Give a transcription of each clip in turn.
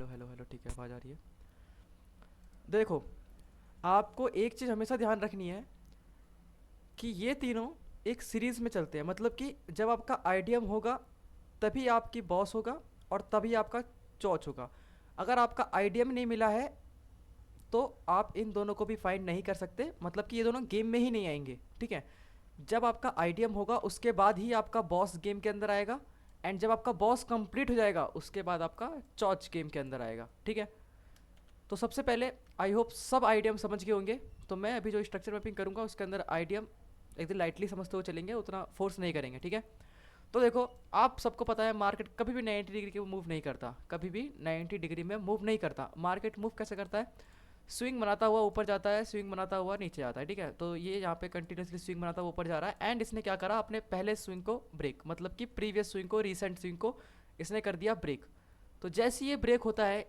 Hello hello hello, ठीक है, आवाज़ आ रही है। देखो, आपको एक चीज़ हमेशा ध्यान रखनी है कि ये तीनों एक सीरीज़ में चलते हैं। मतलब कि जब आपका आइडियम होगा तभी आपकी बॉस होगा और तभी आपका चौच होगा। अगर आपका आइडियम नहीं मिला है तो आप इन दोनों को भी फाइंड नहीं कर सकते, मतलब कि ये दोनों गेम में ही नहीं आएंगे। ठीक है, जब आपका आइडियम होगा उसके बाद ही आपका बॉस गेम के अंदर आएगा, एंड जब आपका बॉस कंप्लीट हो जाएगा उसके बाद आपका चौच गेम के अंदर आएगा। ठीक है, तो सबसे पहले आई होप सब आइडियम समझ गए होंगे। तो मैं अभी जो स्ट्रक्चर मैपिंग करूँगा उसके अंदर आइडियम एकदम लाइटली समझते हुए चलेंगे, उतना फोर्स नहीं करेंगे। ठीक है, तो देखो, आप सबको पता है मार्केट कभी भी 90 डिग्री के मूव नहीं करता, कभी भी 90 डिग्री में मूव नहीं करता। मार्केट मूव कैसे करता है? स्विंग बनाता हुआ ऊपर जाता है, स्विंग बनाता हुआ नीचे आता है। ठीक है, तो ये यहाँ पे कंटिन्यूसली स्विंग बनाता हुआ ऊपर जा रहा है, एंड इसने क्या करा, अपने पहले स्विंग को ब्रेक, मतलब कि प्रीवियस स्विंग को, रीसेंट स्विंग को इसने कर दिया ब्रेक। तो जैसे ये ब्रेक होता है,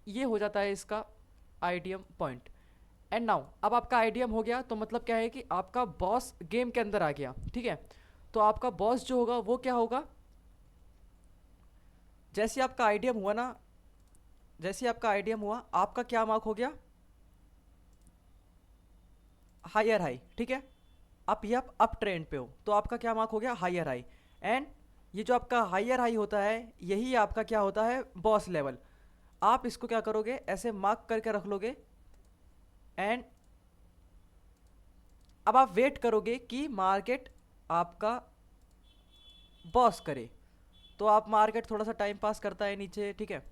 ये हो जाता है इसका आइडियम पॉइंट। एंड नाउ अब आपका आइडियम हो गया, तो मतलब क्या है कि आपका बॉस गेम के अंदर आ गया। ठीक है, तो आपका बॉस जो होगा वो क्या होगा, जैसे आपका आइडियम हुआ ना, जैसे आपका आइडियम हुआ, आपका क्या मार्क हो गया, हायर हाई। ठीक है, आप अप ट्रेंड पे हो तो आपका क्या मार्क हो गया, हायर हाई। एंड ये जो आपका हायर हाई होता है यही आपका क्या होता है, बॉस लेवल। आप इसको क्या करोगे, ऐसे मार्क करके रख लोगे, एंड अब आप वेट करोगे कि मार्केट आपका बॉस करे। तो आप मार्केट थोड़ा सा टाइम पास करता है नीचे। ठीक है,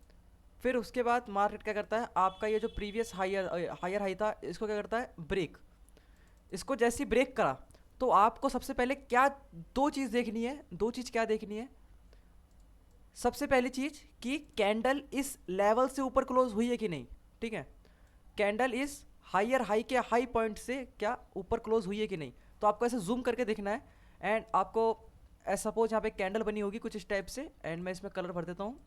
फिर उसके बाद मार्केट क्या करता है, आपका ये जो प्रीवियस हायर हायर हाई था इसको क्या करता है, ब्रेक। इसको जैसे ही ब्रेक करा तो आपको सबसे पहले क्या, दो चीज़ देखनी है। दो चीज़ क्या देखनी है, सबसे पहली चीज़ कि कैंडल इस लेवल से ऊपर क्लोज हुई है कि नहीं। ठीक है, कैंडल इस हायर हाई के हाई पॉइंट से क्या ऊपर क्लोज हुई है कि नहीं। तो आपको ऐसे जूम करके देखना है, एंड आपको सपोज यहाँ पे कैंडल बनी होगी कुछ इस टाइप से, एंड मैं इसमें कलर भर देता हूँ।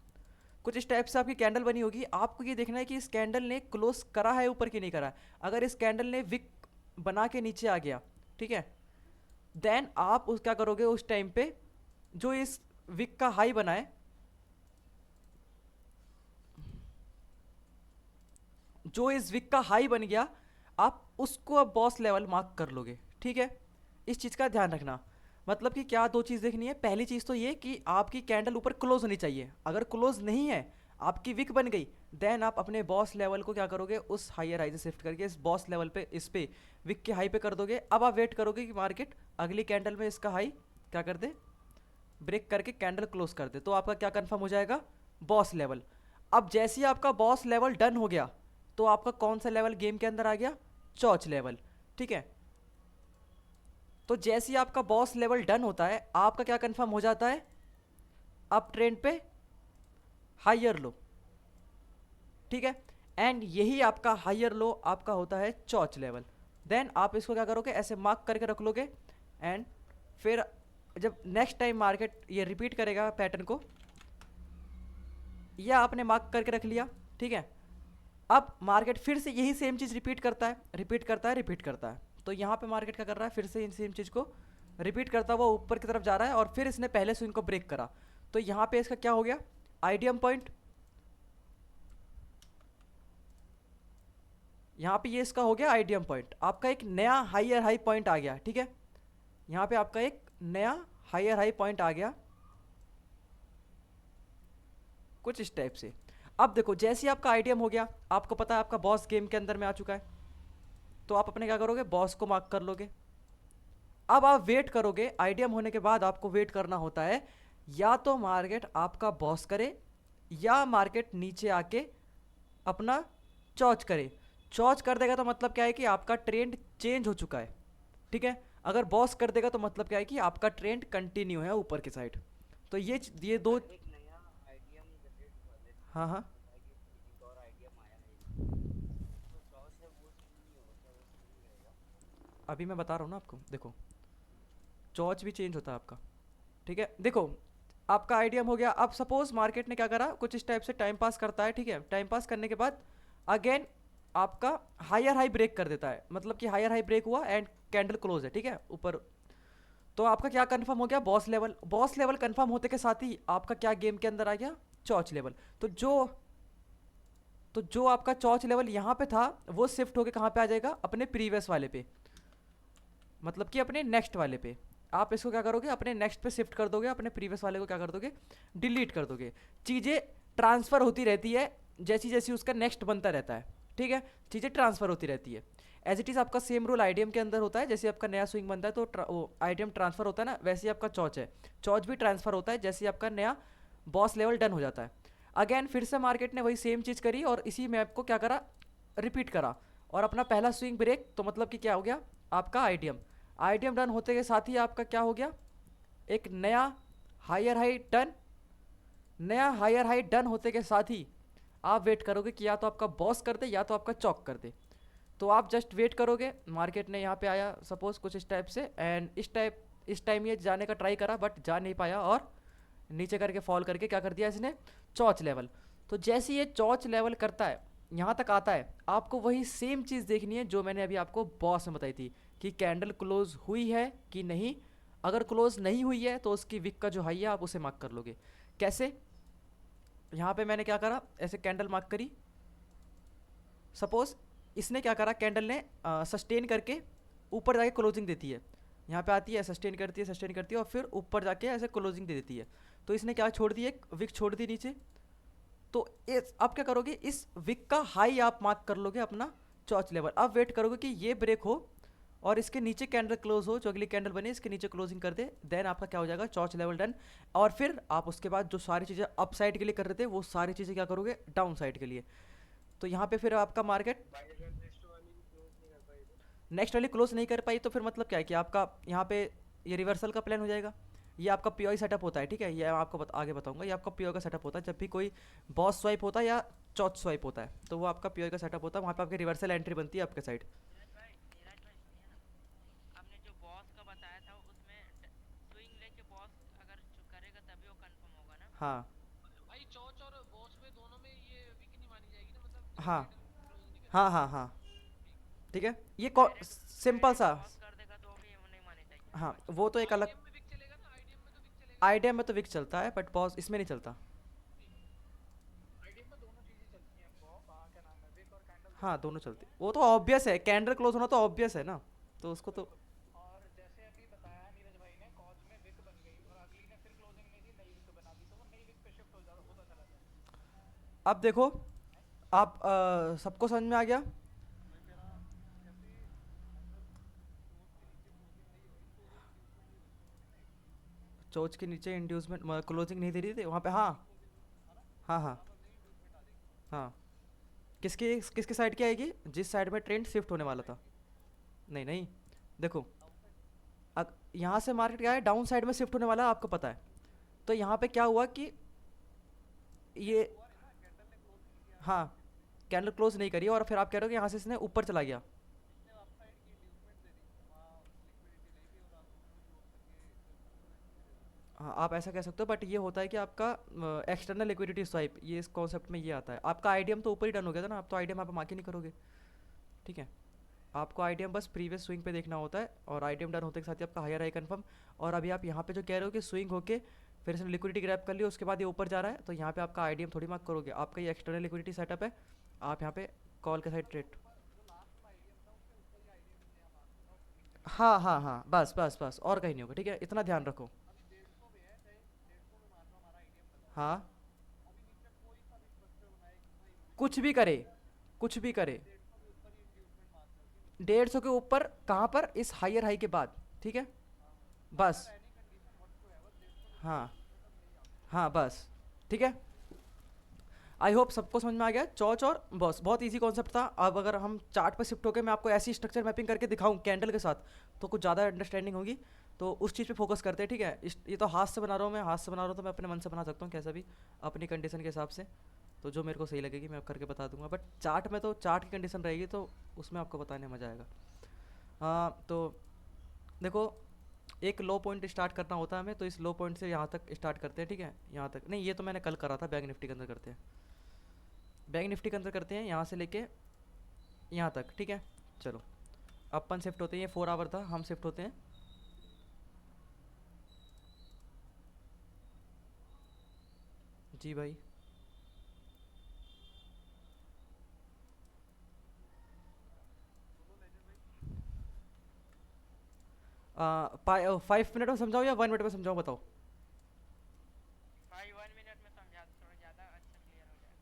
कुछ इस टाइप से आपकी कैंडल बनी होगी, आपको ये देखना है कि इस कैंडल ने क्लोज करा है ऊपर कि नहीं करा है। अगर इस कैंडल ने विक बना के नीचे आ गया, ठीक है, देन आप उस क्या करोगे उस टाइम पे, जो इस विक का हाई बना है, जो इस विक का हाई बन गया, आप उसको अब बॉस लेवल मार्क कर लोगे। ठीक है, इस चीज़ का ध्यान रखना। मतलब कि क्या दो चीज़ देखनी है, पहली चीज़ तो ये कि आपकी कैंडल ऊपर क्लोज होनी चाहिए। अगर क्लोज नहीं है, आपकी विक बन गई, देन आप अपने बॉस लेवल को क्या करोगे, उस हायर हाई से शिफ्ट करके इस बॉस लेवल पे, इस पे विक के हाई पे कर दोगे। अब आप वेट करोगे कि मार्केट अगली कैंडल में इसका हाई क्या कर दे, ब्रेक करके कैंडल क्लोज कर दे, तो आपका क्या कंफर्म हो जाएगा, बॉस लेवल। अब जैसे ही आपका बॉस लेवल डन हो गया तो आपका कौन सा लेवल गेम के अंदर आ गया, चौच लेवल। ठीक है, तो जैसे ही आपका बॉस लेवल डन होता है आपका क्या कंफर्म हो जाता है, अप ट्रेंड पे हायर लो। ठीक है, एंड यही आपका हायर लो आपका होता है चौच लेवल। देन आप इसको क्या करोगे, ऐसे मार्क करके रख लोगे, एंड फिर जब नेक्स्ट टाइम मार्केट ये रिपीट करेगा पैटर्न को, या आपने मार्क करके रख लिया। ठीक है, अब मार्केट फिर से यही सेम चीज़ रिपीट करता है, रिपीट करता है, रिपीट करता है। तो यहाँ पे मार्केट क्या कर रहा है, फिर से इन सेम चीज़ को रिपीट करता हुआ ऊपर की तरफ जा रहा है, और फिर इसने पहले स्विंग को ब्रेक करा। तो यहाँ पे इसका क्या हो गया, आइडियम पॉइंट। यहाँ पे ये इसका हो गया आइडियम पॉइंट, आपका एक नया हायर हाई पॉइंट आ गया। ठीक है, यहाँ पे आपका एक नया हायर हाई पॉइंट आ गया कुछ इस टाइप से। अब देखो, जैसे ही आपका आइडियम हो गया, आपको पता है आपका बॉस गेम के अंदर में आ चुका है, तो आप अपने क्या करोगे, बॉस को मार्क कर लोगे। अब आप वेट करोगे, आइडियम होने के बाद आपको वेट करना होता है, या तो मार्केट आपका बॉस करे, या मार्केट नीचे आके अपना चौच करे। चौच कर देगा तो मतलब क्या है कि आपका ट्रेंड चेंज हो चुका है। ठीक है, अगर बॉस कर देगा तो मतलब क्या है कि आपका ट्रेंड कंटिन्यू है ऊपर की साइड। तो ये दो। एक नया आइडियम जनरेट हुआ, जैसे हाँ आपने हाँ, बताया कि एक और आइडियम आया है इसमें, तो जो चॉइस है वो सेम नहीं होगा क्या, वो सेम ही रहेगा? अभी मैं बता रहा हूँ ना आपको, देखो, चौच भी चेंज होता है आपका। ठीक है, देखो, आपका आइडियम हो गया। अब सपोज मार्केट ने क्या करा, कुछ इस टाइप से टाइम पास करता है। ठीक है, टाइम पास करने के बाद अगेन आपका हायर हाई ब्रेक कर देता है, मतलब कि हायर हाई ब्रेक हुआ एंड कैंडल क्लोज है। ठीक है, ऊपर। तो आपका क्या कंफर्म हो गया, boss level. Boss level confirm होते के साथ ही आपका क्या गेम के अंदर आ गया, चौच लेवल। तो जो तो जो आपका चौच लेवल यहाँ पे था वो शिफ्ट होके कहाँ पे आ जाएगा, अपने प्रीवियस वाले पे, मतलब कि अपने नेक्स्ट वाले पे। आप इसको क्या करोगे, अपने नेक्स्ट पे शिफ्ट कर दोगे, अपने प्रीवियस वाले को क्या कर दोगे, डिलीट कर दोगे। चीज़ें ट्रांसफ़र होती रहती है जैसी जैसी उसका नेक्स्ट बनता रहता है, ठीक है, चीज़ें ट्रांसफ़र होती रहती है। एज इट इज़ आपका सेम रूल आईडीएम के अंदर होता है, जैसे आपका नया स्विंग बनता है तो वो आईडीएम ट्रांसफ़र होता है ना, वैसे ही आपका चौच है, चौच भी ट्रांसफ़र होता है जैसे ही आपका नया बॉस लेवल डन हो जाता है। अगेन फिर से मार्केट ने वही सेम चीज़ करी और इसी मैप को क्या करा, रिपीट करा, और अपना पहला स्विंग ब्रेक, तो मतलब कि क्या हो गया आपका आईडीएम, आईडीएम डन होते के साथ ही आपका क्या हो गया, एक नया हायर हाई डन। नया हायर हाई डन होते के साथ ही आप वेट करोगे कि या तो आपका बॉस कर दे या तो आपका चौक कर दे। तो आप जस्ट वेट करोगे, मार्केट ने यहाँ पे आया सपोज कुछ इस टाइप से, एंड इस टाइम ये जाने का ट्राई करा बट जा नहीं पाया, और नीचे करके फॉल करके क्या कर दिया इसने, चौच लेवल। तो जैसे ये चौच लेवल करता है, यहाँ तक आता है, आपको वही सेम चीज़ देखनी है जो मैंने अभी आपको बॉस में बताई थी, कि कैंडल क्लोज हुई है कि नहीं। अगर क्लोज नहीं हुई है तो उसकी विक का जो हाई है आप उसे मार्क कर लोगे। कैसे, यहाँ पे मैंने क्या करा, ऐसे कैंडल मार्क करी, सपोज इसने क्या करा, कैंडल ने सस्टेन करके ऊपर जाके क्लोजिंग देती है, यहाँ पे आती है सस्टेन करती है, सस्टेन करती है और फिर ऊपर जाके ऐसे क्लोजिंग दे देती है। तो इसने क्या छोड़ दी, एक विक छोड़ दी नीचे। तो इस आप क्या करोगे, इस विक का हाई आप मार्क कर लोगे अपना चौच लेवल। अब वेट करोगे कि ये ब्रेक हो और इसके नीचे कैंडल क्लोज हो, जो अगली कैंडल बने इसके नीचे क्लोजिंग कर दे, देन आपका क्या हो जाएगा, चौच लेवल डन। और फिर आप उसके बाद जो सारी चीज़ें अप साइड के लिए कर रहे थे वो सारी चीज़ें क्या करोगे, डाउन साइड के लिए। तो यहाँ पे फिर आपका मार्केट नेक्स्ट वाली क्लोज नहीं कर पाई, तो फिर मतलब क्या है कि आपका यहाँ पे ये रिवर्सल का प्लान हो जाएगा। ये आपका पीओई सेटअप होता है, ठीक है, ये मैं आपको आगे बताऊंगा। ये आपका पीओई का सेटअप होता है जब भी कोई बॉस स्वाइप होता है या चौथ स्वाइप होता है, तो वो आपका पीओई का सेटअप होता है, वहाँ पे आपकी रिवर्सल एंट्री बनती है आपके साइड। नीरज भाई सुनिए ना, आपने जो बॉस का बताया था उसमें स्विंग लेके बॉस अगर करेगा तभी वो कंफर्म होगा ना। हाँ भाई चौच और बॉस में दोनों में ये वीक नहीं मानी जाएगी ना, मतलब जब हाँ कैंडल क्लोज नहीं हाँ करेगा। हाँ हाँ, ठीक। ठीक है, ये डायरेक्ट सिंपल डायरेक्ट सा। बॉस कर देगा तो भी वो नहीं मानी जाएगी ना। हाँ अच्छा। वो तो एक अलग, आईडीएम में वीक चलेगा ना, आईडीएम में तो वीक चलेगा ना। आइडिया में तो विक चलता है बट बॉस इसमें नहीं चलता। ठीक। आईडीएम में दोनों चीजें चलती हैं, क्या नाम है, विक और कैंडल हाँ दोनों दोनों चलती चलते, हैं। वो तो ऑब्वियस है, कैंडल क्लोज होना तो ऑब्वियस है ना, तो उसको तो। बिल्कुल। और जैसे अभी बताया नीरज भाई ने, कॉज में विक बन गई और अगली ने फिर क्लोजिंग नहीं दी, नई विक बना दी, तो वो नई विक पे शिफ्ट होता चला जाएगा। अब देखो, आप सबको समझ में आ गया। मैं कह रहा जैसे अगर चोच के नीचे क्लोजिंग नहीं हुई तो वो इंड्यूसमेंट नहीं बन सकती ना एक। चोच के नीचे इंड्यूसमेंट क्लोजिंग नहीं दे रही थी वहाँ पे, हाँ नई क्लोजिंग है ना, हाँ हाँ वहाँ पर नई इंड्यूसमेंट आ जाएगी। हाँ। किसकी किसकी साइड की आएगी, जिस साइड में ट्रेंड शिफ्ट होने डाउन वाला साइड था। की। नहीं नहीं, देखो, डाउन साइड। यहाँ से मार्केट क्या है, डाउन साइड में शिफ्ट होने वाला है, आपको पता है। तो यहाँ पे क्या हुआ कि ये, शिफ्ट हुआ नहीं ना, कैंडल ने क्लोज नहीं किया हाँ, मार्केट को। कैंडल क्लोज नहीं करी और फिर आप कह रहे हो कि यहाँ से इसने ऊपर चला गया। इसने अप साइड की इंड्यूसमेंट दे दी, वहाँ लिक्विडिटी लेके और आप उसको क्लोज करके कस्टमर को दे देते हैं। हाँ आप ऐसा कह सकते हो, बट ये होता है कि आपका एक्सटर्नल लिक्विडिटी स्वाइप, ये इस कॉन्सेप्ट में ये आता है। आपका आईडीएम तो ऊपर ही डन हो गया था ना, आप तो आईडीएम आप मार्क ही नहीं करोगे, ठीक है। आपको आईडीएम बस प्रीवियस स्विंग पे देखना होता है, और आईडीएम डन होते के साथ ही आपका हायर हाई कंफर्म। और अभी आप यहाँ पे जो कह रहे हो कि स्विंग होके फिर इसने लिक्विडिटी ग्रैब कर ली, उसके बाद ये ऊपर जा रहा है, तो यहाँ पे आपका आईडीएम थोड़ी मार्क करोगे, आपका ये एक्सटर्नल लिक्विडिटी सेटअप है। आप यहाँ पे कॉल के साइड ट्रेड, ऊपर जो लास्ट में आईडीएम था उसके ऊपर ही आईडीएम यहाँ मार्क होगा, उसके नीचे नहीं हाँ होगा। हाँ हाँ, बस बस बस, और कहीं नहीं होगा, ठीक है, इतना ध्यान रखो। अभी 150 पे है, 150 पे मान लो हमारा आईडीएम लगा है। हाँ, अभी नीचे कोई सा भी स्ट्रक्चर बनाए, कितना ही विक कुछ बना भी ले, करे, कुछ भी करे, 150 के ऊपर ही इंड्यूसमेंट मार्क कर दी उसने। 150 के ऊपर कहाँ पर, इस हायर हाई के बाद, ठीक है, हाँ। बस। अंडर एनी कंडीशन व्हाटसोएवर 150 के ऊपर हाँ इंड्यूसमेंट अब नहीं आ सकती। हाँ बस, ठीक है। आई होप सबको समझ में आ गया चौच और बॉस, बहुत इजी कॉन्सेप्ट था। अब अगर हम चार्ट पर शिफ्ट होकर मैं आपको ऐसी स्ट्रक्चर मैपिंग करके दिखाऊं कैंडल के साथ, तो कुछ ज़्यादा अंडरस्टैंडिंग होगी। तो उस चीज़ पे फोकस करते हैं, ठीक है। ये तो हाथ से बना रहा हूँ मैं, हाथ से बना रहा हूँ तो मैं अपने मन से बना सकता हूँ कैसा भी, अपनी कंडीशन के हिसाब से। तो जो मेरे को सही लगेगी मैं करके बता दूंगा, बट चार्ट में तो चार्ट की कंडीशन रहेगी, तो उसमें आपको बताने में मज़ा आएगा। हाँ तो देखो, एक लो पॉइंट स्टार्ट करना होता है हमें, तो इस लो पॉइंट से यहाँ तक स्टार्ट करते हैं, ठीक है। यहाँ तक नहीं, ये तो मैंने कल करा था, बैंक निफ्टी के अंदर करते हैं, बैंक निफ्टी के अंदर करते हैं, यहाँ से लेके यहाँ तक, ठीक है। चलो अपन शिफ्ट होते हैं, ये 4 आवर था, हम शिफ्ट होते हैं, जी भाई। 5 मिनट में समझाओ या 1 मिनट में समझाओ, बताओ। भाई 1 मिनट में समझा दो, थोड़ा ज़्यादा अच्छा क्लियर हो जाएगा।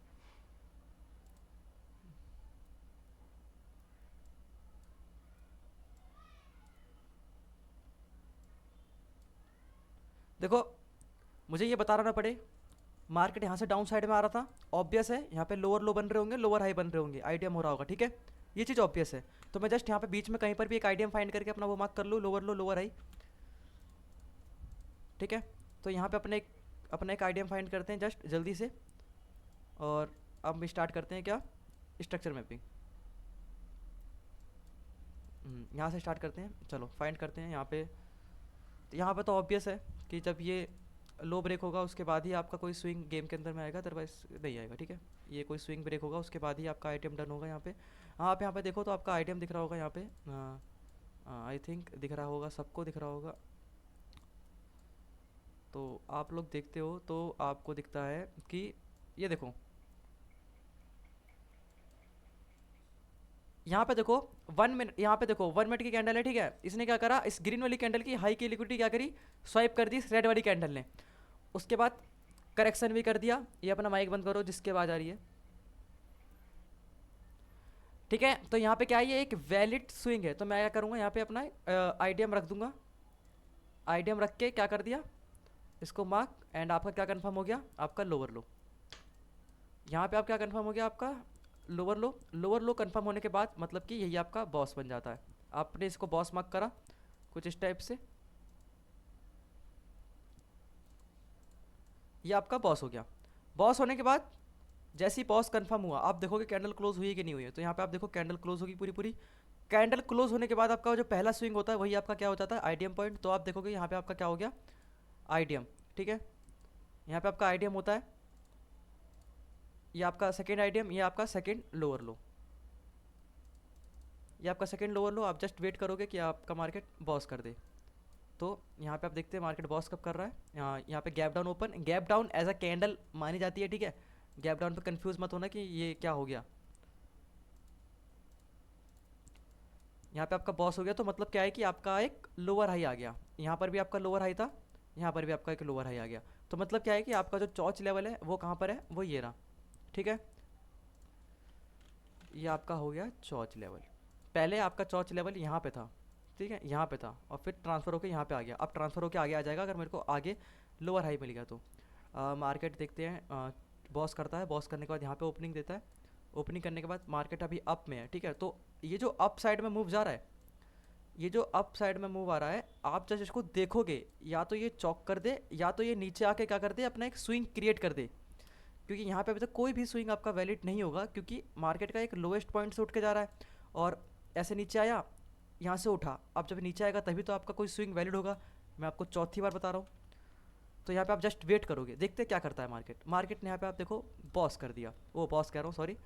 देखो, मुझे ये बताना ना पड़े, मार्केट यहाँ से डाउन साइड में आ रहा था, ऑब्वियस है यहाँ पे लोअर लो बन रहे होंगे, लोअर हाई बन रहे होंगे, आईडियम हो रहा होगा, ठीक है, ये चीज़ ऑब्वियस है। तो मैं जस्ट यहाँ पे बीच में कहीं पर भी एक आईडियम फाइंड करके अपना वो मार्क कर लूँ, लोअर लो लोअर हाई, ठीक है। तो यहाँ पे अपना एक आईडियम फाइंड करते हैं जस्ट जल्दी से, और अब हम स्टार्ट करते हैं क्या, स्ट्रक्चर मैपिंग। यहाँ से स्टार्ट करते हैं, चलो फाइंड करते हैं यहाँ पे। तो यहाँ पे तो ऑब्वियस है कि जब ये लो ब्रेक होगा उसके बाद ही आपका कोई स्विंग गेम के अंदर में आएगा, अदरवाइज नहीं आएगा, ठीक है। ये कोई स्विंग ब्रेक होगा उसके बाद ही आपका आइटम डन होगा यहाँ पे। हाँ, आप यहाँ पे देखो तो आपका आइटम दिख रहा होगा यहाँ पे, आई थिंक दिख रहा होगा, सबको दिख रहा होगा। तो आप लोग देखते हो तो आपको दिखता है कि ये देखो, यहाँ पे देखो 1 मिनट, यहाँ पे देखो 1 मिनट की कैंडल है, ठीक है। इसने क्या करा, इस ग्रीन वाली कैंडल की हाई की लिक्विडिटी क्या करी, स्वाइप कर दी इस रेड वाली कैंडल ने। उसके बाद करेक्शन भी कर दिया। ये अपना माइक बंद करो जिसके आवाज आ रही है, ठीक है। तो यहाँ पे क्या है, ये एक वैलिड स्विंग है, तो मैं क्या करूँगा यहाँ पे अपना आईडीएम रख दूंगा। आईडीएम रख के क्या कर दिया, इसको मार्क, एंड आपका क्या कंफर्म हो गया, आपका लोअर लो। यहाँ पे आप क्या कंफर्म हो गया, आपका लोअर लो। लोअर लो कंफर्म होने के बाद मतलब कि यही आपका बॉस बन जाता है। आपने इसको बॉस मार्क करा कुछ इस टाइप से, ये आपका बॉस हो गया। बॉस होने के बाद जैसे ही बॉस कंफर्म हुआ, आप देखोगे कैंडल क्लोज हुई है कि नहीं हुई है। तो यहाँ पे आप देखो कैंडल क्लोज होगी पूरी पूरी। कैंडल क्लोज होने के बाद आपका जो पहला स्विंग होता है वही आपका क्या हो जाता है, आईडीएम पॉइंट। तो आप देखोगे यहाँ पे आपका क्या हो गया, आईडीएम, ठीक है। यहाँ पे आपका आईडीएम होता है, ये आपका सेकेंड आईडीएम, ये आपका सेकेंड लोअर लो, ये आपका सेकेंड लोअर लो। आप जस्ट वेट करोगे कि आपका मार्केट बॉस कर दे। तो यहाँ पे आप देखते हैं मार्केट बॉस कब कर रहा है, यहाँ पे gap down open, gap down as a candle मानी जाती है, ठीक है। गैप डाउन पे कंफ्यूज मत होना कि ये क्या हो गया। यहाँ पे आपका बॉस हो गया, तो मतलब क्या है कि आपका एक लोअर हाई आ गया। यहाँ पर भी आपका लोअर हाई था, यहाँ पर भी आपका एक लोअर हाई आ गया। तो मतलब क्या है कि आपका जो चॉच लेवल है वो कहाँ पर है, वो ये रहा, ठीक है। ये आपका हो गया चॉच लेवल। पहले आपका चॉच लेवल यहाँ पे था, ठीक है, यहाँ पे था, और फिर ट्रांसफ़र होकर यहाँ पे आ गया। अब ट्रांसफ़र होकर आगे आ जाएगा अगर मेरे को आगे लोअर हाई मिल गया तो। मार्केट देखते हैं, बॉस करता है, बॉस करने के बाद यहाँ पे ओपनिंग देता है। ओपनिंग करने के बाद मार्केट अभी अप में है, ठीक है। तो ये जो अप साइड में मूव जा रहा है, ये जो अप साइड में मूव आ रहा है, आप जस्ट इसको देखोगे, या तो ये चॉक कर दे या तो ये नीचे आके क्या कर दे, अपना एक स्विंग क्रिएट कर दे। क्योंकि यहाँ पे अभी तक कोई भी स्विंग आपका वैलिड नहीं होगा, क्योंकि मार्केट का एक लोएस्ट पॉइंट से उठ के जा रहा है और ऐसे नीचे आया, यहाँ से उठा। अब जब नीचे आएगा तभी तो आपका कोई स्विंग वैलिड होगा। मैं आपको चौथी बार बता रहा हूँ। तो यहाँ पे आप जस्ट वेट करोगे, देखते क्या करता है मार्केट। मार्केट ने यहाँ पे आप देखो बॉस कर दिया, वो बॉस कह रहा हूँ सॉरी,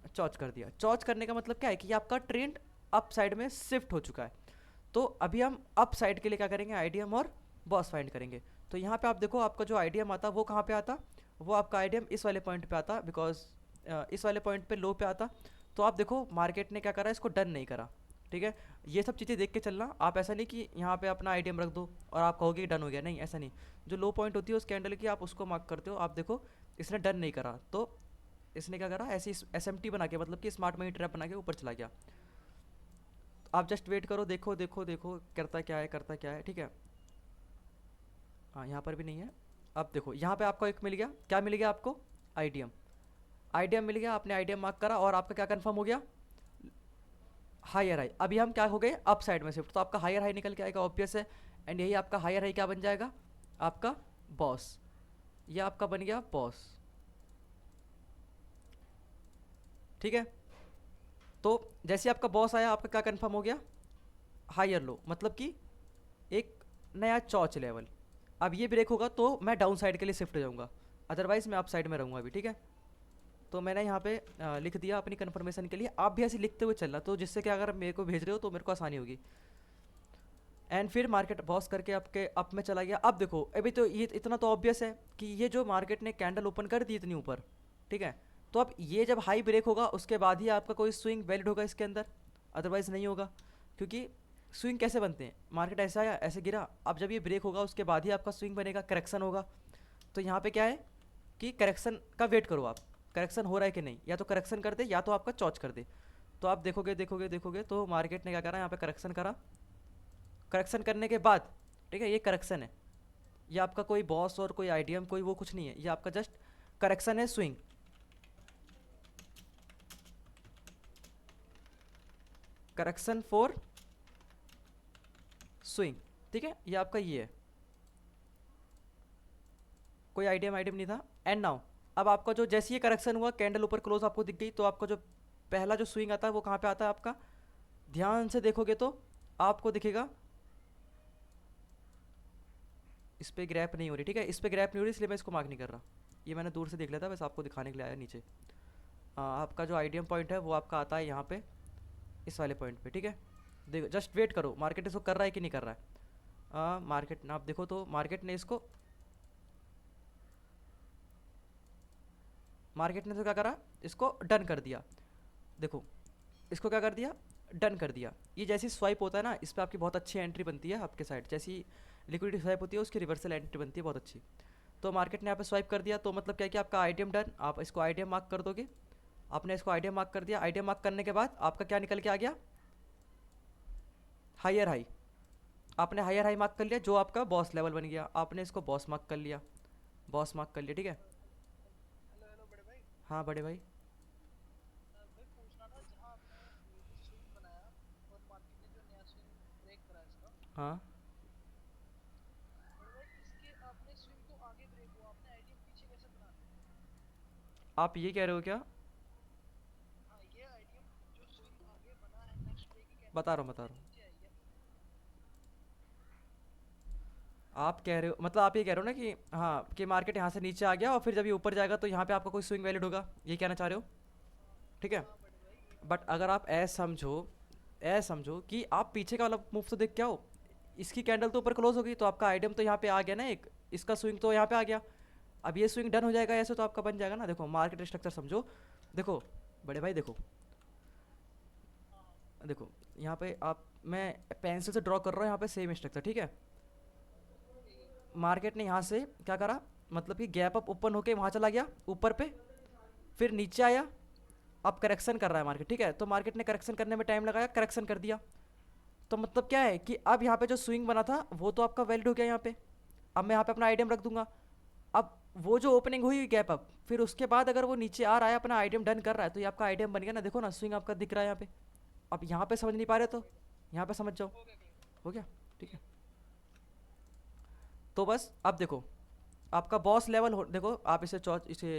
चॉच कर दिया। चॉच करने का मतलब क्या है कि आपका ट्रेंड अप साइड में शिफ्ट हो चुका है। तो अभी हम अप साइड के लिए क्या करेंगे, आईडीएम और बॉस फाइंड करेंगे। तो यहाँ पे आप देखो आपका जो आईडीएम आता वो कहाँ पे आता, वो आपका आईडीएम इस वाले पॉइंट पे आता, बिकॉज इस वाले पॉइंट पे लो पे आता। तो आप देखो मार्केट ने क्या करा, इसको डन नहीं करा, ठीक है। ये सब चीज़ें देख के चलना। आप ऐसा नहीं कि यहाँ पे अपना आईडीएम रख दो और आप कहोगे डन हो गया, नहीं ऐसा नहीं। जो लो पॉइंट होती है उस कैंडल की आप उसको मार्क करते हो। आप देखो इसने डन नहीं करा, तो इसने क्या करा, ऐसी एसएमटी बना के, मतलब कि स्मार्ट मनी ट्रैप बना के ऊपर चला गया। आप जस्ट वेट करो, देखो देखो देखो करता क्या है, करता क्या है, ठीक है। हाँ, यहाँ पर भी नहीं है। अब देखो यहाँ पे आपको एक मिल गया, क्या मिल गया आपको, आईडीएम। आईडीएम मिल गया, आपने आईडीएम मार्क करा और आपका क्या कंफर्म हो गया, हायर हाई। अभी हम क्या हो गए, अप साइड में शिफ्ट। तो आपका हायर हाई निकल के आएगा, ऑब्वियस है। एंड यही आपका हायर हाई क्या बन जाएगा, आपका बॉस। ये आपका बन गया बॉस, ठीक है। तो जैसे आपका बॉस आया, आपका क्या कंफर्म हो गया, हायर लो, मतलब कि एक नया चॉच लेवल। अब ये ब्रेक होगा तो मैं डाउन साइड के लिए शिफ्ट हो जाऊंगा, अदरवाइज मैं अप साइड में रहूँगा अभी, ठीक है। तो मैंने यहाँ पे लिख दिया अपनी कन्फर्मेशन के लिए। आप भी ऐसे लिखते हुए चलना, तो जिससे कि अगर मेरे को भेज रहे हो तो मेरे को आसानी होगी। एंड फिर मार्केट बॉस करके आपके अप में चला गया। अब देखो अभी तो ये इतना तो ऑब्वियस है कि ये जो मार्केट ने कैंडल ओपन कर दी इतनी ऊपर, ठीक है। तो अब ये जब हाई ब्रेक होगा उसके बाद ही आपका कोई स्विंग वैलिड होगा इसके अंदर, अदरवाइज नहीं होगा। क्योंकि स्विंग कैसे बनते हैं, मार्केट ऐसा आया ऐसे गिरा, अब जब ये ब्रेक होगा उसके बाद ही आपका स्विंग बनेगा, करेक्शन होगा। तो यहाँ पे क्या है कि करेक्शन का वेट करो आप, करेक्शन हो रहा है कि नहीं, या तो करेक्शन कर दे या तो आपका चौच कर दे। तो आप देखोगे देखोगे देखोगे तो मार्केट ने क्या करा, यहाँ पे करेक्शन करा, करेक्शन करने के बाद ठीक है ये करेक्शन है, ये आपका कोई बॉस और कोई आईडीएम कोई वो कुछ नहीं है, ये आपका जस्ट करेक्शन है, स्विंग। करेक्शन फॉर स्विंग, ठीक है ये आपका ये है, कोई आईडीएम आईडीएम नहीं था। एंड नाउ अब आपका जो जैसे ये करेक्शन हुआ, कैंडल ऊपर क्लोज आपको दिख गई, तो आपका जो पहला जो स्विंग आता है वो कहाँ पे आता है आपका, ध्यान से देखोगे तो आपको दिखेगा, इस पे ग्रैप नहीं हो रही, ठीक है इस पे ग्रैप नहीं हो रही इसलिए मैं इसको मार्क नहीं कर रहा, ये मैंने दूर से देख लिया था, बस आपको दिखाने के लिए आया नीचे। आपका जो आईडीएम पॉइंट है वो आपका आता है यहाँ पे इस वाले पॉइंट पे, ठीक है। देखो जस्ट वेट करो मार्केट इसको कर रहा है कि नहीं कर रहा है। मार्केट आप देखो तो मार्केट ने इसको तो क्या करा, इसको डन कर दिया। देखो इसको क्या कर दिया, डन कर दिया। ये जैसी स्वाइप होता है ना, इस पर आपकी बहुत अच्छी एंट्री बनती है आपके साइड, जैसी लिक्विडिटी स्वाइप होती है उसकी रिवर्सल एंट्री बनती है बहुत अच्छी। तो मार्केट ने यहाँ पे स्वाइप कर दिया, तो मतलब क्या है कि आपका आईडीएम डन, आप इसको आईडीएम मार्क कर दोगे। आपने इसको आईडीएम मार्क कर दिया, आईडीएम मार्क करने के बाद आपका क्या निकल के आ गया, हायर हाई। आपने हायर हाई मार्क कर लिया जो आपका बॉस लेवल बन गया, आपने इसको बॉस मार्क कर लिया, बॉस मार्क कर लिया, ठीक है। हेलो हेलो बड़े भाई। हाँ बड़े भाई। भाई पूछना था, जहाँ आपने ये जो स्विंग बनाया और मार्केट ने जो नया स्विंग ब्रेक करा इसका, हाँ बड़े भाई इसके आपने स्विंग तो आगे ब्रेक हुआ, आपने आईडीएम पीछे कैसे बना दिया? आप ये कह रहे हो क्या, हाँ ये आईडीएम जो स्विंग आगे बना है नेक्स्ट डे की कैंडल बता रहा के हूँ बता बाद रहा हूँ। नीचे आई है। आप कह रहे हो मतलब आप ये कह रहे हो ना कि हाँ कि मार्केट यहाँ से नीचे आ गया और फिर जब ये ऊपर जाएगा तो यहाँ पे आपका कोई स्विंग वैलिड होगा, ये कहना चाह रहे हो, ठीक है। हाँ बड़े भाई ये बट अगर आप ऐसा समझो कि आप पीछे का वाला मूव तो देख के आओ, इसकी कैंडल तो ऊपर क्लोज हो गई तो आपका आइटम तो यहाँ पे आ गया ना एक, इसका स्विंग तो यहाँ पे आ गया, अब ये स्विंग डन हो जाएगा ऐसे तो आपका बन जाएगा ना। देखो मार्केट स्ट्रक्चर समझो, देखो बड़े भाई देखो, देखो यहाँ पे आप मैं पेंसिल से ड्रॉ कर रहा हूँ यहाँ पे सेम स्ट्रक्चर, ठीक है। मार्केट ने यहाँ से क्या करा, मतलब कि गैप अप ओपन होके वहाँ चला गया ऊपर पे, फिर नीचे आया, अब करेक्शन कर रहा है मार्केट, ठीक है। तो मार्केट ने करेक्शन करने में टाइम लगाया, करेक्शन कर दिया, तो मतलब क्या है कि अब यहाँ पे जो स्विंग बना था वो तो आपका वैलिड हो गया यहाँ पे। अब मैं यहाँ पे अपना आइडियम रख दूंगा, अब वो जो ओपनिंग हुई गैप अप, फिर उसके बाद अगर वो नीचे आ रहा है अपना आइडियम डन कर रहा है तो ये आपका आइडियम बन गया ना, देखो ना स्विंग आपका दिख रहा है यहाँ पे। अब यहाँ पे समझ नहीं पा रहे तो यहाँ पे समझ जाओ, हो गया clear। हो गया, ठीक है। तो बस अब देखो आपका बॉस लेवल हो, देखो आप इसे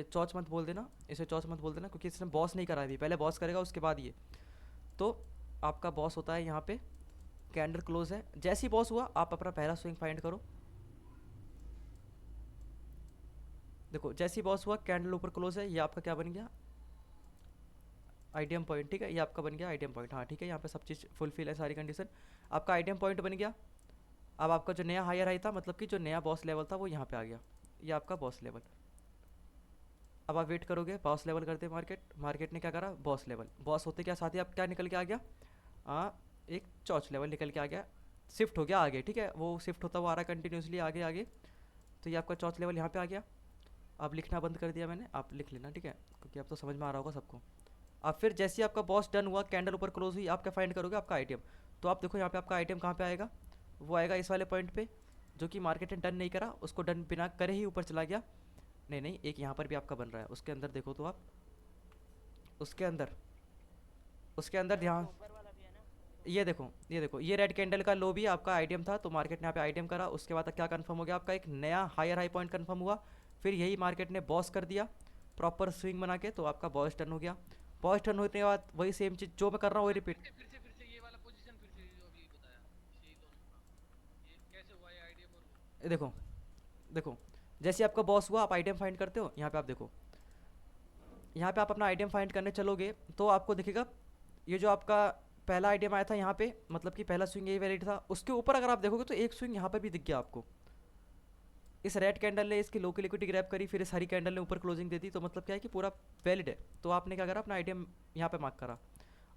चौच मत बोल देना, इसे चौच मत बोल देना क्योंकि इसने बॉस नहीं करा है अभी, पहले बॉस करेगा उसके बाद ये। तो आपका बॉस होता है यहाँ पे, कैंडल क्लोज है, जैसे ही बॉस हुआ आप अपना पहला स्विंग फाइंड करो। देखो जैसे ही बॉस हुआ कैंडल ऊपर क्लोज है, ये आपका क्या बन गया, आइडियम पॉइंट, ठीक है, ये आपका बन गया आइडियम पॉइंट। हाँ ठीक है, यहाँ पे सब चीज़ फुलफिल है सारी कंडीशन, आपका आइडियम पॉइंट बन गया। अब आपका जो नया हायर हाई था, मतलब कि जो नया बॉस लेवल था वो यहाँ पे आ गया, ये आपका बॉस लेवल। अब आप वेट करोगे, बॉस लेवल करते मार्केट ने क्या करा, बॉस लेवल, बॉस होते क्या साथ ही आप क्या निकल के आ गया, एक चौच लेवल निकल के आ गया, शिफ्ट हो गया आगे, ठीक है, वो शिफ्ट होता हुआ आ रहा है कंटिन्यूसली आगे आगे। तो ये आपका चौथ लेवल यहाँ पे आ गया। अब लिखना बंद कर दिया मैंने, आप लिख लेना, ठीक है, क्योंकि अब तो समझ में आ रहा होगा सबको। अब फिर जैसे ही आपका बॉस डन हुआ, कैंडल ऊपर क्लोज हुई, आप क्या फाइंड करोगे, आपका आइटम। तो आप देखो यहाँ पे आपका आइटम कहाँ पे आएगा, वो आएगा इस वाले पॉइंट पे, जो कि मार्केट ने डन नहीं करा, उसको डन बिना करे ही ऊपर चला गया। नहीं नहीं, एक यहाँ पर भी आपका बन रहा है, उसके अंदर देखो तो आप, उसके अंदर ध्यान, ऊपर वाला भी है ना। ये देखो ये रेड कैंडल का लो भी आपका आइडियम था, तो मार्केट ने यहाँ पे आइडियम करा, उसके बाद क्या कंफर्म हो गया, आपका एक नया हायर हाई पॉइंट कंफर्म हुआ। फिर यही मार्केट ने बॉस कर दिया प्रॉपर स्विंग बना के, तो आपका बॉस टर्न हो गया। बॉस टर्न होने के बाद वही सेम चीज़ जो मैं कर रहा हूँ वही रिपीट। फिर से ये वाला पोजीशन फिर से जो अभी बताया, यही दोनों। हाँ ये कैसे हुआ, ये आईडीएम और वो? देखो देखो जैसे आपका बॉस हुआ आप आइडियम फाइंड करते हो, यहाँ पे आप देखो, यहाँ पे आप अपना आइडियम फाइंड करने चलोगे तो आपको दिखेगा ये जो आपका पहला आइडियम आया था यहाँ पे, मतलब कि पहला स्विंग यही वैलिड था, उसके ऊपर अगर आप देखोगे तो एक स्विंग यहाँ पर भी दिख गया आपको। इस रेड कैंडल ने इसकी लो की लिक्विडिटी ग्रैब करी, फिर इस हरी कैंडल ने ऊपर क्लोजिंग दे दी, तो मतलब क्या है कि पूरा वैलिड है। तो आपने क्या करा, अपना आइडियम यहाँ पे मार्क करा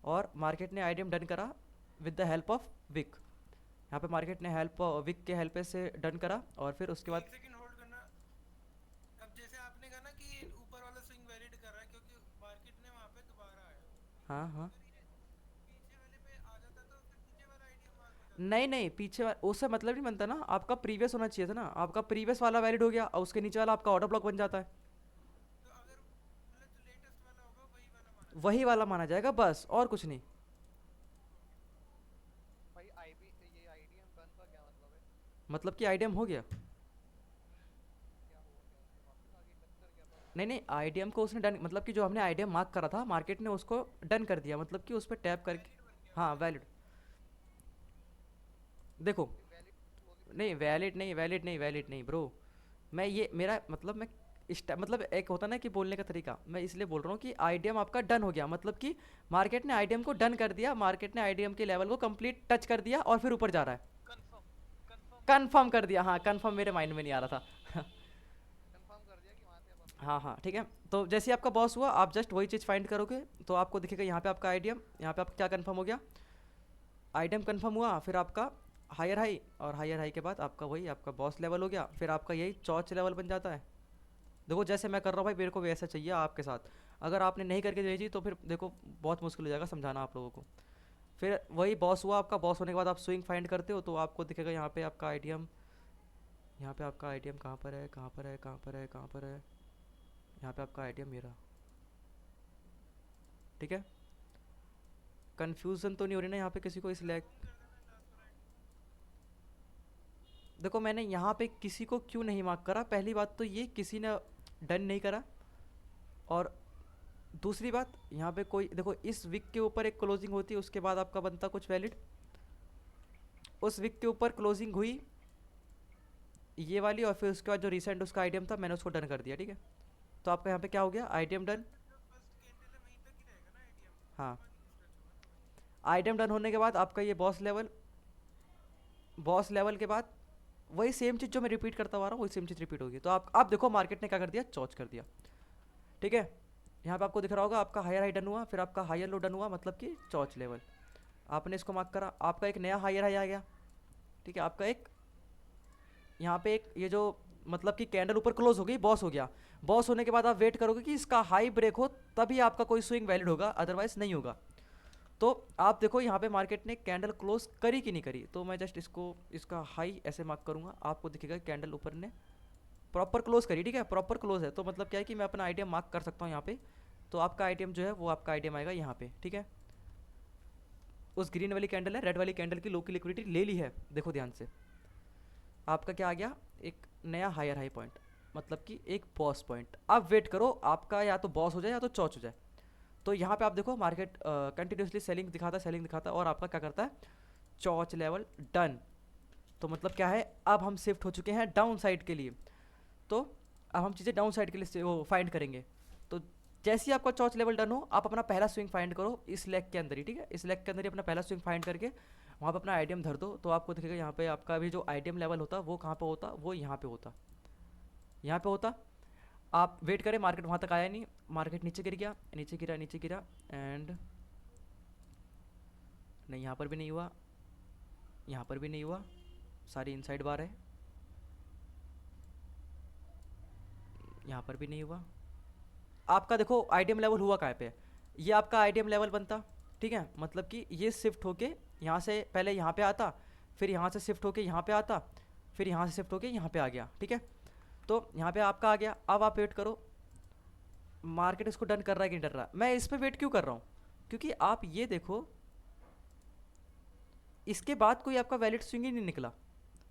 और मार्केट ने आइडियम डन करा with the help of wick. यहाँ पे मार्केट ने हेल्प विक के हेल्प से डन करा और फिर उसके बाद एक सेकंड होल्ड करना। अब जैसे आपने कहा ना कि ऊपर वाला स्विंग वैलिड कर रहा है क्योंकि मार्केट ने वहां पे दोबारा आया, हाँ हाँ अगर ये पीछे वाले पे आ जाता तो फिर पीछे वाला आइडिया मार्क हो जाता। नहीं नहीं पीछे उससे मतलब नहीं बनता ना, आपका प्रीवियस होना चाहिए था ना, आपका प्रीवियस वाला वैलिड हो गया और उसके नीचे वाला आपका ऑर्डर ब्लॉक बन जाता है। तो अगर मतलब जो लेटेस्ट वाला होगा वही वाला माना वही जाएगा। वाला माना जाएगा बस, और कुछ नहीं। भाई आईबी ये आईडीएम गन का क्या मतलब है? मतलब कि आईडीएम हो गया। क्या हुआ, क्या उसके वापस आगे कर गया था? नहीं नहीं आईडीएम को उसने डन, मतलब कि जो हमने आईडीएम मार्क करा था मार्केट ने उसको डन कर दिया, मतलब कि उस पर टैप करके। वैलिड बन गया, हाँ वैलिड वैलिड। बन गया। देखो ये वैलिड क्लोजिंग नहीं मतलब क्या? वैलिड नहीं, वैलिड नहीं, वैलिड नहीं ब्रो। मैं ये मेरा मतलब मैं मतलब एक होता ना कि बोलने का तरीका, मैं इसलिए बोल रहा हूँ कि आईडीएम आपका डन हो गया, मतलब कि मार्केट ने आईडीएम को डन कर दिया, मार्केट ने आईडीएम के लेवल को कंप्लीट टच कर दिया और फिर ऊपर जा रहा है। कंफर्म, कंफर्म कर दिया कंफर्म मतलब। कर दिया, हाँ कंफर्म मेरे माइंड में नहीं आ रहा था। कंफर्म कर दिया कि वहां से अब हम नहीं हाँ हाँ जाएंगे। ठीक है। तो जैसे ही आपका बॉस हुआ आप जस्ट वही चीज़ फाइंड करोगे, तो आपको दिखेगा यहाँ पे आपका आईडीएम, यहाँ पे आपका क्या कंफर्म हो गया, आईडीएम कंफर्म हुआ, फिर आपका हायर हाई, और हायर हाई के बाद आपका वही आपका बॉस लेवल हो गया, फिर आपका यही चौच लेवल बन जाता है। देखो जैसे मैं कर रहा हूँ भाई, मेरे को वैसा चाहिए आपके साथ। अगर आपने नहीं करके भेजी तो फिर देखो बहुत मुश्किल हो जाएगा समझाना आप लोगों को। फिर वही बॉस हुआ आपका, बॉस होने के बाद आप स्विंग फाइंड करते हो, तो आपको दिखेगा यहाँ पे आपका आईडीएम, यहाँ पे आपका आईडीएम कहाँ पर है, कहाँ पर है, कहाँ पर है, कहाँ पर है, यहाँ पे आपका आईडीएम मेरा। ठीक है, कन्फ्यूज़न तो नहीं हो रही ना यहाँ पे किसी को इस लैग। कौन कर देना ट्रांसफर आईडी। देखो मैंने यहाँ पे किसी को क्यों नहीं मार्क करा, पहली बात तो ये किसी ने डन नहीं करा, और दूसरी बात यहाँ पे कोई देखो इस वीक के ऊपर एक क्लोजिंग होती है, उसके बाद आपका बनता कुछ वैलिड, उस वीक के ऊपर क्लोजिंग हुई ये वाली, और फिर उसके बाद जो रिसेंट उसका आईडीएम था मैंने उसको डन कर दिया। ठीक है, तो आपका यहाँ पे क्या हो गया, आईडीएम डन। जो फर्स्ट कैंडल है वहीं तक ही रहेगा ना आईडीएम, हाँ उसके बाद नहीं स्ट्रेच होगा। आईडीएम डन होने के बाद आपका ये बॉस लेवल, बॉस लेवल के बाद वही सेम चीज़ जो मैं रिपीट करता हुआ रहा हूँ वही सेम चीज़ रिपीट होगी। तो आप देखो मार्केट ने क्या कर दिया, चौच कर दिया। ठीक है, यहाँ पे आपको दिख रहा होगा आपका हायर हाई डन हुआ, फिर आपका हायर लो डन हुआ, मतलब कि चौच लेवल। आपने इसको मार्क करा, आपका एक नया हायर हाई आ गया। ठीक है, आपका एक यहाँ पे एक ये जो मतलब कि कैंडल ऊपर क्लोज हो गई, बॉस हो गया। बॉस होने के बाद आप वेट करोगे कि इसका हाई ब्रेक हो तभी आपका कोई स्विंग वैलिड होगा, अदरवाइज नहीं होगा। तो आप देखो यहाँ पे मार्केट ने कैंडल क्लोज करी कि नहीं करी, तो मैं जस्ट इसको इसका हाई ऐसे मार्क करूँगा, आपको दिखेगा कैंडल ऊपर ने प्रॉपर क्लोज करी। ठीक है, प्रॉपर क्लोज है, तो मतलब क्या है कि मैं अपना आईटीएम मार्क कर सकता हूँ यहाँ पे। तो आपका आईटीएम जो है वो आपका आईटीएम आएगा यहाँ पे। ठीक है, उस ग्रीन वाली कैंडल है, रेड वाली कैंडल की लो की लिक्विडिटी ले ली है, देखो ध्यान से। आपका क्या आ गया, एक नया हायर हाई पॉइंट, मतलब कि एक बॉस पॉइंट। अब वेट करो आपका या तो बॉस हो जाए या तो चौच हो जाए। तो यहाँ पे आप देखो मार्केट कंटिन्यूसली सेलिंग दिखाता है, सेलिंग दिखाता है, और आपका क्या करता है, चौच लेवल डन। तो मतलब क्या है, अब हम शिफ्ट हो चुके हैं डाउन साइड के लिए। तो अब हम चीज़ें डाउन साइड के लिए वो फाइंड करेंगे। तो जैसे ही आपका चौच लेवल डन हो, आप अपना पहला स्विंग फाइंड करो इस लेग के अंदर ही। ठीक है, इस लेग के अंदर ही अपना पहला स्विंग फाइंड करके वहाँ पे अपना आईटीएम धर दो, तो आपको दिखेगा यहाँ पे आपका भी जो आईटीएम लेवल होता वो कहाँ पे होता, वो यहाँ पे होता, यहाँ पे होता। आप वेट करें, मार्केट वहाँ तक आया नहीं, मार्केट नीचे गिर गया, नीचे गिरा, नीचे गिरा, एंड नहीं यहाँ पर भी नहीं हुआ, यहाँ पर भी नहीं हुआ, सारी इनसाइड बार है, यहाँ पर भी नहीं हुआ। आपका देखो आईडीएम लेवल हुआ कहाँ पे, ये आपका आईडीएम लेवल बनता। ठीक है, मतलब कि ये शिफ्ट होके यहाँ से पहले यहाँ पे आता, फिर यहाँ से शिफ्ट होके यहाँ पे आता, फिर यहाँ से शिफ्ट होके यहाँ पे आ गया। ठीक है, तो यहाँ पे आपका आ गया। अब आप वेट करो मार्केट इसको डन कर रहा है कि नहीं डर रहा है। मैं इस पे वेट क्यों कर रहा हूँ, क्योंकि आप ये देखो इसके बाद कोई आपका वैलिड स्विंग ही नहीं निकला।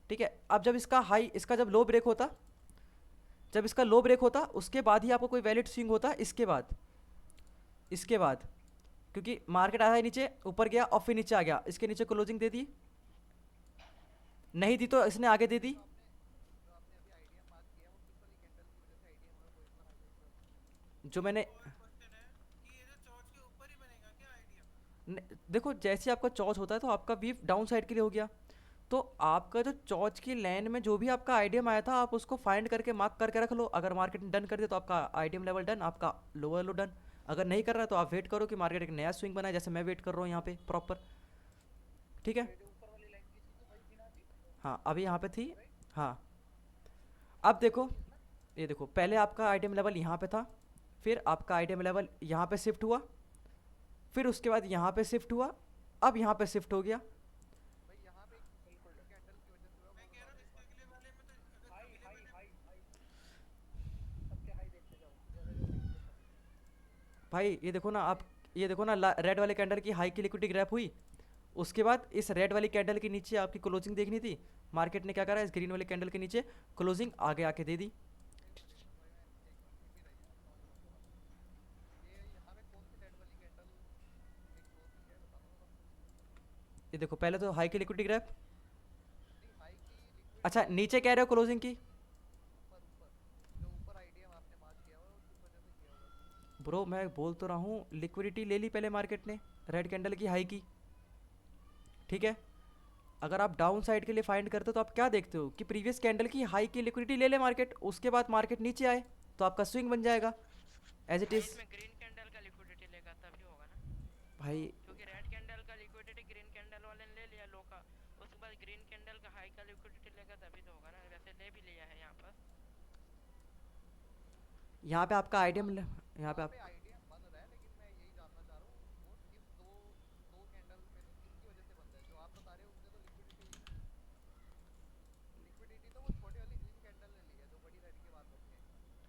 ठीक है, अब जब इसका हाई, इसका जब लो ब्रेक होता, जब इसका लो ब्रेक होता उसके बाद ही आपको कोई वैलिड स्विंग होता, इसके बाद, इसके बाद, क्योंकि मार्केट आया है नीचे, ऊपर गया और फिर नीचे आ गया, इसके नीचे क्लोजिंग दे दी, नहीं दी तो इसने आगे दे दी। जो आपने अभी आईडीएम मार्क किया वो किस वाली कैंडल की वजह से आईडीएम हुआ, वो एक बार आगे एक बार। जो मैंने और क्वेश्चन है कि ये जो चौथ के ऊपर ही बनेगा क्या आईडीएम। देखो जैसे आपका चौच होता है तो आपका वीव डाउन साइड के लिए हो गया। तो आपका जो चौच की लाइन में जो भी आपका आईडीएम आया था आप उसको फाइंड करके मार्क करके रख लो। अगर मार्केट ने डन कर दिया तो आपका आईडीएम लेवल डन, आपका लोअर लो डन। अगर नहीं कर रहा तो आप वेट करो कि मार्केट एक नया स्विंग बनाए, जैसे मैं वेट कर रहा हूँ यहाँ पे प्रॉपर। ठीक है, ये जो ऊपर वाली लाइन की थी तो भाई हाँ अभी यहाँ पे थी। हाँ अब देखो, ये देखो पहले आपका आइटम लेवल यहाँ पे था, फिर आपका आइटम लेवल यहाँ पे शिफ्ट हुआ, फिर उसके बाद यहाँ पे शिफ्ट हुआ, अब यहाँ पे शिफ्ट हो गया। भाई यहाँ पे एक बिल्कुल लिक्विडिटी कैंडल की वजह से हुआ, मैं वो कह रहा समझ हूँ गया इसके मैं। अगले वाले में तो अगर हाई अगले हाई वाले हाई हाई सबके हाई देखते जाओ जैसे जैसे नीचे चल रहे हैं। भाई ये देखो ना आप, ये देखो ना रेड वाले कैंडल की हाई की लिक्विडिटी ग्रैप हुई, उसके बाद इस रेड वाली कैंडल के नीचे आपकी क्लोजिंग देखनी थी, मार्केट ने क्या करा, इस ग्रीन वाले कैंडल के नीचे क्लोजिंग आगे आके दे दी। एक मिनट भाई, मैं एक मिनट टिक ही रही है, मैं समझ रहा हूँ तुम्हारा। ये यहाँ पे कौन सी रेड वाली कैंडल एक क्लोजिंग है, बताना थोड़ा। ये देखो पहले तो हाई की लिक्विडिटी ग्रैप, नहीं, हाई की अच्छा लिक्विडिटी नहीं, नीचे कह रहे हो क्लोजिंग की। ऊपर ऊपर जो ऊपर आईडीएम आपने मार्क किया हुआ है, वो किस वजह से किया हुआ है? ब्रो मैं बोल तो रहा हूँ, लिक्विडिटी ले ली पहले मार्केट ने रेड कैंडल की हाई की, ठीक है। अगर आप डाउन साइड के लिए फाइंड करते हो तो आप क्या देखते हो कि प्रीवियस कैंडल की हाई की लिक्विडिटी ले ले मार्केट, उसके बाद मार्केट नीचे आए तो आपका स्विंग बन जाएगा एज इट इज़। नाइट में ग्रीन कैंडल का लिक्विडिटी लेगा तभी होगा ना, भाई क्योंकि रेड कैंडल का लिक्विडिटी ग्रीन कैंडल वाले ने ले लिया लो का, उसके बाद ग्रीन कैंडल का हाई का लिक्विडिटी लेगा तभी तो होगा ना, वैसे ले भी लिया है यहाँ पर। यहाँ पे आपका आइडियम, यहाँ पे यहाँ आप, पे आईडीएम बन रहा है, लेकिन मैं यही जानना चाह रहा हूँ वो किस दो दो कैंडल में से किसकी वजह से बन रहा है। जो आप बता रहे हो उसने तो लिक्विडिटी लिक्विडिटी तो वो छोटी वाली ग्रीन कैंडल ने ली है, जो बड़ी रेड के बाद बनी है।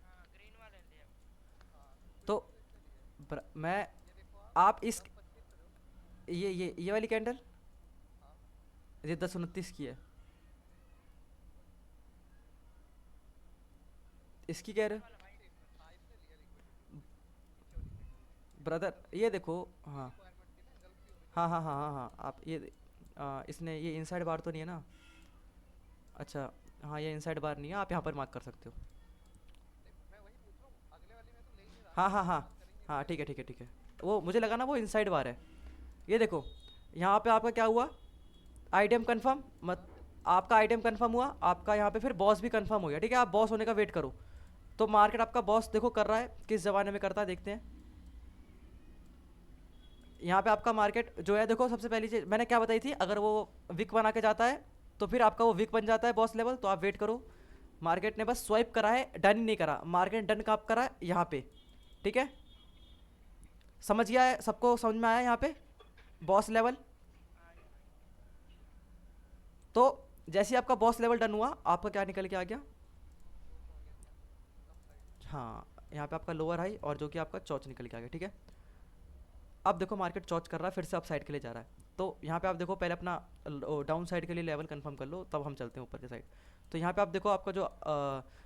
हाँ ग्रीन वाले ने लिया। हाँ, तो लिक्विडिटी तो इसने ली है। मैं, ये देखो आप इस, 10-25 पे हो। ये वाली कैंडल, हाँ, ये 10-29 की है, इसकी कह रहे एक मिनट एक मिनट, हाँ इसने लिया लिक्विडिटी, नीचे वाली कैंडल। ब्रदर, ये देखो। ये हाँ रिक्वायरमेंट थी ना, गलती हो गई हाँ थोड़ी हाँ सी। हाँ हाँ हाँ आप ये इसने ये इनसाइड बार तो नहीं है ना, अच्छा हाँ ये इनसाइड बार नहीं है, आप यहाँ पर मार्क कर सकते हो। नहीं, मैं वही पूछ रहा हूँ, अगले वाली में तो ले ही नहीं रहा ना, हाँ हाँ अगले हाँ में बात करेंगे हाँ नहीं ठीक है अभी। ठीक है ठीक है, वो मुझे लगा ना वो इनसाइड बार है। ये देखो यहाँ पे आपका क्या हुआ, आइटम कंफर्म मत, आपका आइटम कंफर्म हुआ, आपका यहाँ पे फिर बॉस भी कंफर्म हो गया, ठीक है। आप बॉस होने का वेट करो, तो मार्केट आपका बॉस देखो कर रहा है, किस ज़माने में करता है देखते हैं। यहाँ पे आपका मार्केट जो है, देखो सबसे पहली चीज़ मैंने क्या बताई थी, अगर वो विक बना के जाता है तो फिर आपका वो विक बन जाता है बॉस लेवल, तो आप वेट करो। मार्केट ने बस स्वाइप करा है, डन ही नहीं करा, मार्केट डन कब करा है यहाँ पे, ठीक है। समझ गया है, सबको समझ में आया यहाँ पे बॉस लेवल। तो जैसे ही आपका बॉस लेवल डन हुआ, आपका क्या निकल के आ गया, चोच आ गया क्या, अप साइड। हाँ यहाँ पे आपका लोअर हाई और जो कि आपका चौच निकल के आ गया, ठीक है। अब देखो मार्केट चौच कर रहा है, फिर से अप साइड के लिए जा रहा है, तो यहाँ पे आप देखो पहले अपना डाउन साइड के लिए लेवल कंफर्म कर लो, तब हम चलते हैं ऊपर के साइड। तो यहाँ पे आप देखो आपका जो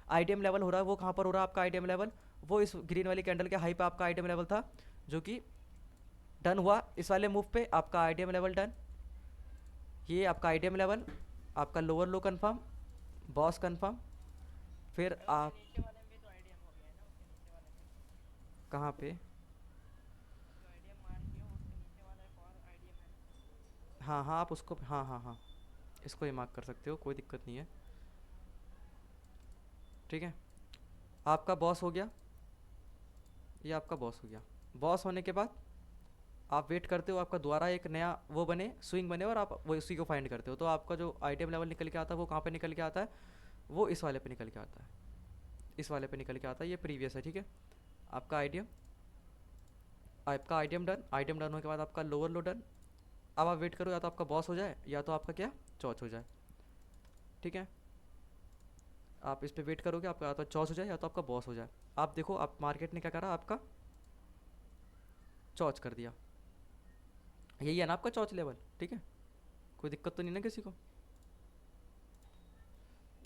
आईडीएम लेवल हो रहा है वो कहाँ पर हो रहा है, आपका आईडीएम लेवल वो इस ग्रीन वाली कैंडल के हाई पे आपका आईडीएम लेवल था, जो कि डन हुआ इस वाले मूव पे, आपका आईडीएम लेवल डन। ये आपका आईडीएम लेवल, आपका लोअर लो कंफर्म, बॉस कंफर्म, फिर अरे उसके आप नीचे वाले में भी तो आईडीएम हो गया है ना, उसके नीचे वाले में कहाँ पे, जो आईडीएम मार्क किया उसके नीचे वाला एक और आईडीएम है ना। हाँ हाँ आप उसको, हाँ हाँ हाँ इसको ही मार्क कर सकते हो, कोई दिक्कत नहीं है, ठीक है। आपका बॉस हो गया, ये आपका बॉस हो गया। बॉस होने के बाद आप वेट करते हो आपका दोबारा एक नया वो बने, स्विंग बने, और आप वो उसी को फाइंड करते हो, तो आपका जो आइटम लेवल निकल के आता है वो कहाँ पे निकल के आता है, वो इस वाले पे निकल के आता है, इस वाले पे निकल के आता है, ये प्रीवियस है, ठीक है। आपका आइडियम डन, आइडियम डन होने के बाद आपका लोअर लो डन। अब आप वेट करो, या तो आपका बॉस हो जाए या तो आपका क्या चौच हो जाए, ठीक है। आप इस पे वेट करोगे, आपका या तो चौच हो जाए या तो आपका बॉस हो जाए। आप देखो आप मार्केट ने क्या करा, आपका चौच कर दिया, यही है ना आपका चौच लेवल, ठीक है। कोई दिक्कत तो नहीं ना किसी को।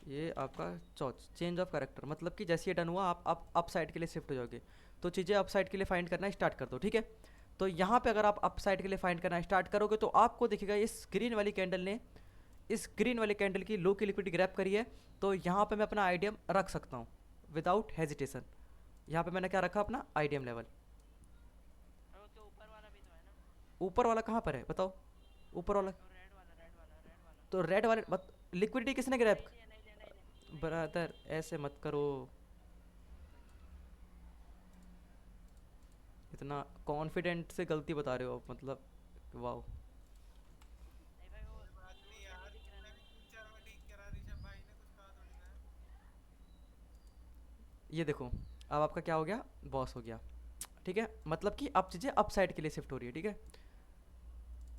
ये आपका चौच चेंज ऑफ कैरेक्टर, मतलब कि जैसे ये डन हुआ आप अप साइड के लिए शिफ्ट हो जाओगे, तो चीज़ें अप साइड के लिए फाइंड करना स्टार्ट कर दो, ठीक है। तो यहाँ पे अगर आप अप साइड के लिए फाइंड करना स्टार्ट करोगे तो आपको दिखेगा इस ग्रीन वाली कैंडल ने, इस ग्रीन वाली कैंडल की लो की लिक्विडिटी ग्रैप करी है, तो यहाँ पे मैं अपना आइडियम रख सकता हूँ विदाउट हेजिटेशन। यहाँ पे मैंने क्या रखा, अपना आइडियम लेवल। और उसके ऊपर वाला भी तो है ना, ऊपर वाला कहाँ पर है बताओ, ऊपर वाला, तो रेड वाला तो रेड वाले मत, लिक्विडिटी किसने ग्रैप, नहीं लिया नहीं लिया नहीं लिया। ब्रदर ऐसे मत करो, इतना कॉन्फिडेंट से गलती बता रहे हो आप, मतलब वाओ। नहीं भाई वो कोई बात दूर नहीं से यार, नहीं दिख रहा मैं ना। भी 3-4 बार ठीक ये देखो अब आपका क्या हो गया, बॉस हो गया। ठीक है, मतलब कि अब चीज़ें अप साइड के लिए शिफ्ट हो रही है। ठीक है,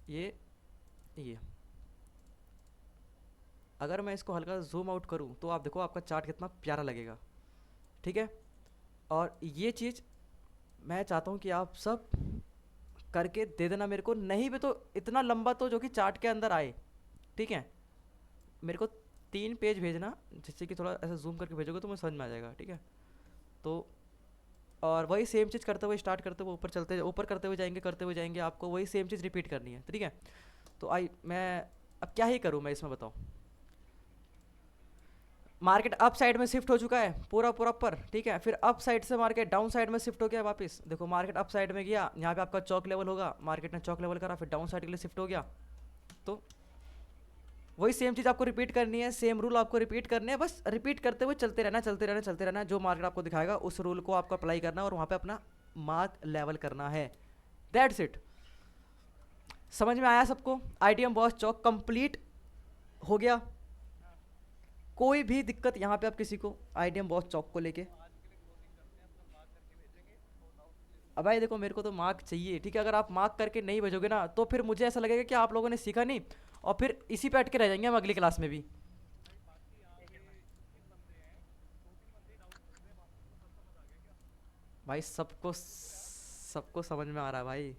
ये अगर मैं इसको हल्का जूम आउट करूँ तो आप देखो आपका चार्ट कितना प्यारा लगेगा। ठीक है, और ये चीज़ मैं चाहता हूँ कि आप सब करके दे देना मेरे को, नहीं भी तो इतना लंबा तो जो कि चार्ट के अंदर आए। ठीक है, मेरे को 3 पेज भेजना, जिससे कि थोड़ा ऐसा जूम करके भेजोगे तो मुझे समझ में आ जाएगा। ठीक है, तो और वही सेम चीज़ करते हुए स्टार्ट करते हुए ऊपर करते हुए जाएंगे, आपको वही सेम चीज़ रिपीट करनी है। ठीक है, तो मैं अब क्या ही करूँ मैं इसमें, बताओ। मार्केट अप साइड में शिफ्ट हो चुका है पूरा पूरा पर। ठीक है, फिर अप साइड से मार्केट डाउन साइड में शिफ्ट हो गया वापस। देखो मार्केट अप साइड में गया, यहाँ पे आपका चौक लेवल होगा, मार्केट ने चौक लेवल करा, फिर डाउन साइड के लिए शिफ्ट हो गया। तो वही सेम चीज़ आपको रिपीट करनी है, सेम रूल आपको रिपीट करने हैं, बस रिपीट करते हुए चलते रहना। जो मार्केट आपको दिखाएगा उस रूल को आपको अप्लाई करना है और वहाँ पे अपना मार्क लेवल करना है। That's it. समझ में आया सबको? आईटीएम बॉस चौक कंप्लीट हो गया। कोई भी दिक्कत यहाँ पे आप किसी को आईटीएम बॉस चौक को लेके? आज के लिए क्लोजिंग करते हैं, अपना मार्क करके भेजेंगे और डाउट क्लियर हो अब भाई देखो मेरे को तो मार्क चाहिए। ठीक है, अगर आप मार्क करके नहीं भेजोगे ना तो फिर मुझे ऐसा लगेगा कि आप लोगों ने सीखा नहीं, और फिर इसी पे अटके रह जाएंगे हम अगली क्लास में भी। भाई। बाकी यहाँ पे 3 बंदे हैं, 2-3 बंदे ही डाउट पूछ रहे हैं, बाकी को सब समझ आ गया क्या? भाई सबको समझ में आ रहा है भाई।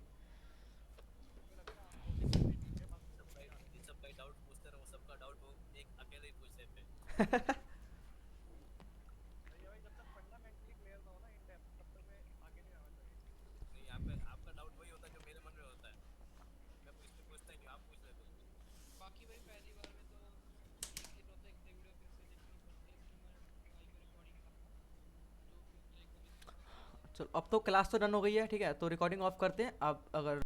मुझे लग रहा है आप 2-3 बंदे ठीक है, बाकी सब समझ में आ गया। सबका डाउट पूछते रहो, सबका डाउट वो एक अकेले ही पूछते थे। सही है भाई, जब तक फंडामेंटली क्लियर ना हो ना इन डेप्थ, तब तक मैं आगे नहीं आना चाहिए। नहीं, यहाँ पे आपका डाउट वही होता है जो मेरे मन में होता है। मैं इसलिए पूछता ही नहीं, आप पूछ लेते हो। बाकी भाई पहली बार में तो एक दिन होता है, एक वीडियो फिर से देखनी पड़ती है, फिर मैं भाई में रिकॉर्डिंग करता हूँ, जो भी देखोगे। चलो अब तो क्लास तो डन हो गई है। ठीक है, तो रिकॉर्डिंग ऑफ करते हैं अब। अगर